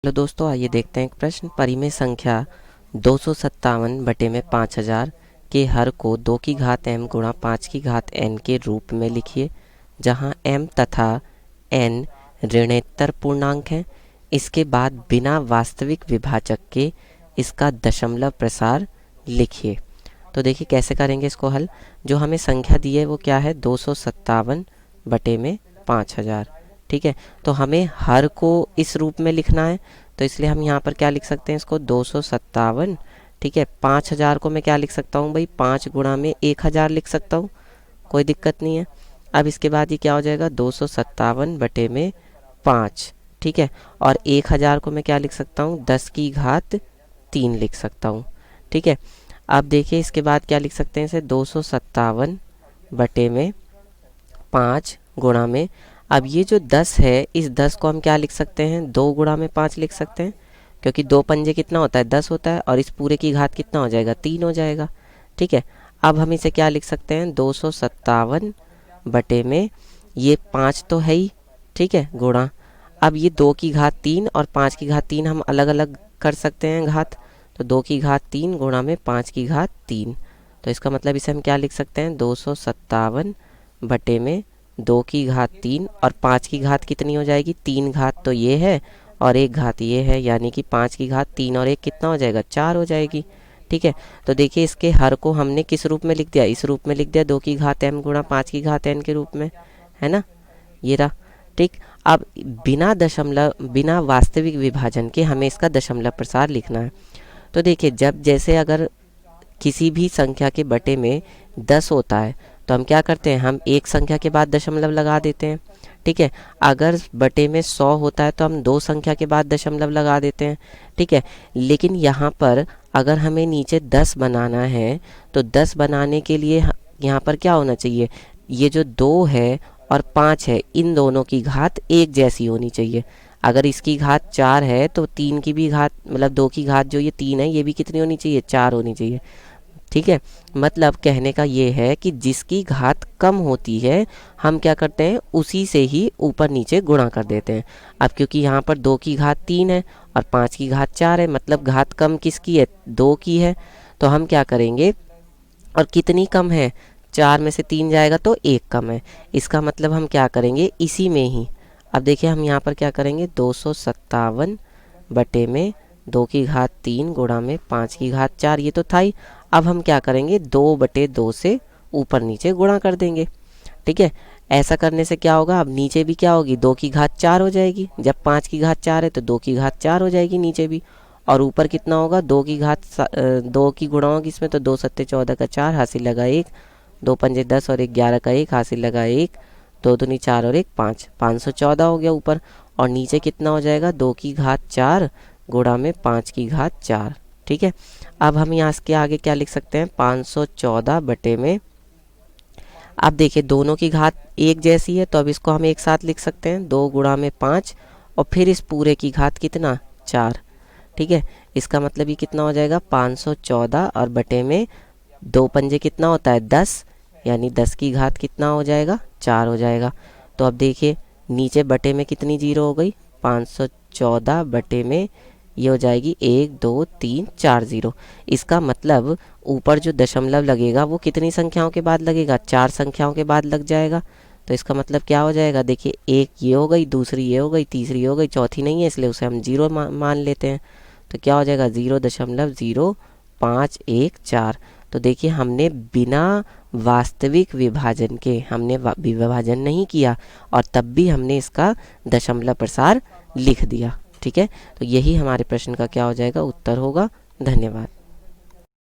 Hello दोस्तों, आइए देखते हैं एक प्रश्न। परिमेय संख्या 257 बटे में 5000 के हर को 2 की घात m गुणा 5 की घात n के रूप में लिखिए, जहां m तथा n ऋणोत्तर पूर्णांक हैं। इसके बाद बिना वास्तविक विभाजक के इसका दशमलव प्रसार लिखिए। तो देखिए कैसे करेंगे इसको हल। जो हमें संख्या दी है वो क्या है, 257 बटे में 5000। ठीक है, तो हमें हर को इस रूप में लिखना है, तो इसलिए हम यहाँ पर क्या लिख सकते हैं, इसको 257। ठीक है, 5000 को मैं क्या लिख सकता हूँ भाई, 5 गुणा में 1000 लिख सकता हूँ, कोई दिक्कत नहीं है। अब इसके बाद ये क्या हो जाएगा, 257 बटे में 5। ठीक है, और 1000 को मैं क्या लिख सकता हूँ, 10 की घात 3 लिख सकता हूँ। ठीक है, अब देखिए इसके बाद क्या लिख सकते हैं इसे, 257 बटे में 5 गुणा में, अब ये जो 10 है, इस 10 को हम क्या लिख सकते हैं, 2 गुणा में 5 लिख सकते हैं, क्योंकि 2 पंजे कितना होता है, 10 होता है, और इस पूरे की घात कितना हो जाएगा, 3 हो जाएगा। ठीक है, अब हम इसे क्या लिख सकते हैं, 257 बटे में, ये 5 तो है ही, ठीक है, गुणा, अब ये 2 की घात 3 और 5 की घात 3 हम अलग अलग कर सकते हैं घात, तो 2 की घात 3 गुणा में 5 की घात 3। तो इसका मतलब इसे हम क्या लिख सकते हैं, 257 बटे में 2 की घात 3 और 5 की घात कितनी हो जाएगी, 3 घात तो ये है और 1 घात ये है, यानी कि 5 की घात 3 और 1 कितना हो जाएगा, 4 हो जाएगी। ठीक है, तो देखिए इसके हर को हमने किस रूप में लिख दिया, इस रूप में लिख दिया, 2 की घात m गुणा 5 की घात n के रूप में, है ना, ये रहा। ठीक, अब बिना वास्तविक विभाजन के हमें इसका दशमलव प्रसार लिखना है। तो देखिए जब जैसे अगर किसी भी संख्या के बटे में 10 होता है तो हम क्या करते हैं, हम एक संख्या के बाद दशमलव लगा देते हैं। ठीक है, अगर बटे में 100 होता है तो हम 2 संख्या के बाद दशमलव लगा देते हैं। ठीक है, लेकिन यहाँ पर अगर हमें नीचे 10 बनाना है तो 10 बनाने के लिए यहाँ पर क्या होना चाहिए, ये जो 2 है और 5 है, इन दोनों की घात एक जैसी होनी चाहिए। अगर इसकी घात 4 है तो 3 की भी घात, मतलब 2 की घात जो ये 3 है, ये भी कितनी होनी चाहिए, 4 होनी चाहिए। ठीक है, मतलब कहने का ये है कि जिसकी घात कम होती है हम क्या करते हैं, उसी से ही ऊपर नीचे गुणा कर देते हैं। अब क्योंकि यहाँ पर 2 की घात 3 है और 5 की घात 4 है, मतलब घात कम किसकी है, 2 की है, तो हम क्या करेंगे, और कितनी कम है, 4 में से 3 जाएगा तो 1 कम है, इसका मतलब हम क्या करेंगे, इसी में ही। अब देखिए हम यहाँ पर क्या करेंगे, 257 बटे में 2 की घात 3 गुणा में 5 की घात 4, ये तो था ही। अब हम क्या करेंगे, 2 बटे 2 से ऊपर नीचे गुणा कर देंगे। ठीक है, ऐसा करने से क्या होगा, अब नीचे भी क्या होगी, 2 की घात 4 हो जाएगी, जब 5 की घात 4 है तो 2 की घात 4 हो जाएगी नीचे भी, और ऊपर कितना होगा, 2 की घात 2 की गुणा होगी इसमें, तो 2 सत्ते 14 का 4 हासिल लगा 1, 2 पंजे 10 और 11 का 1 हासिल लगा 1, 2 दूनी 4 और 1 5, 514 हो गया ऊपर, और नीचे कितना हो जाएगा, 2 की घात 4 गुणा में 5 की घात 4। ठीक है, अब हम यहाँ के आगे क्या लिख सकते हैं, 514 बटे में, अब देखिए दोनों की घात एक जैसी है तो अब इसको हम एक साथ लिख सकते हैं, 2 गुणा में 5 और फिर इस पूरे की घात कितना, 4। ठीक है, इसका मतलब ये कितना हो जाएगा, 514 और बटे में 2 पंजे कितना होता है, 10, यानी 10 की घात कितना हो जाएगा, 4 हो जाएगा। तो अब देखिए नीचे बटे में कितनी जीरो हो गई, 514 बटे में ये हो जाएगी 1 2 3 4 0। इसका मतलब ऊपर जो दशमलव लगेगा वो कितनी संख्याओं के बाद लगेगा, 4 संख्याओं के बाद लग जाएगा। तो इसका मतलब क्या हो जाएगा, देखिए एक ये हो गई, दूसरी ये हो गई, तीसरी ये हो गई, चौथी नहीं है इसलिए उसे हम 0 मान लेते हैं। तो क्या हो जाएगा, 0.0514। तो देखिए हमने बिना वास्तविक विभाजन के हमने विभाजन नहीं किया और तब भी हमने इसका दशमलव प्रसार लिख दिया। ठीक है, तो यही हमारे प्रश्न का क्या हो जाएगा, उत्तर होगा। धन्यवाद।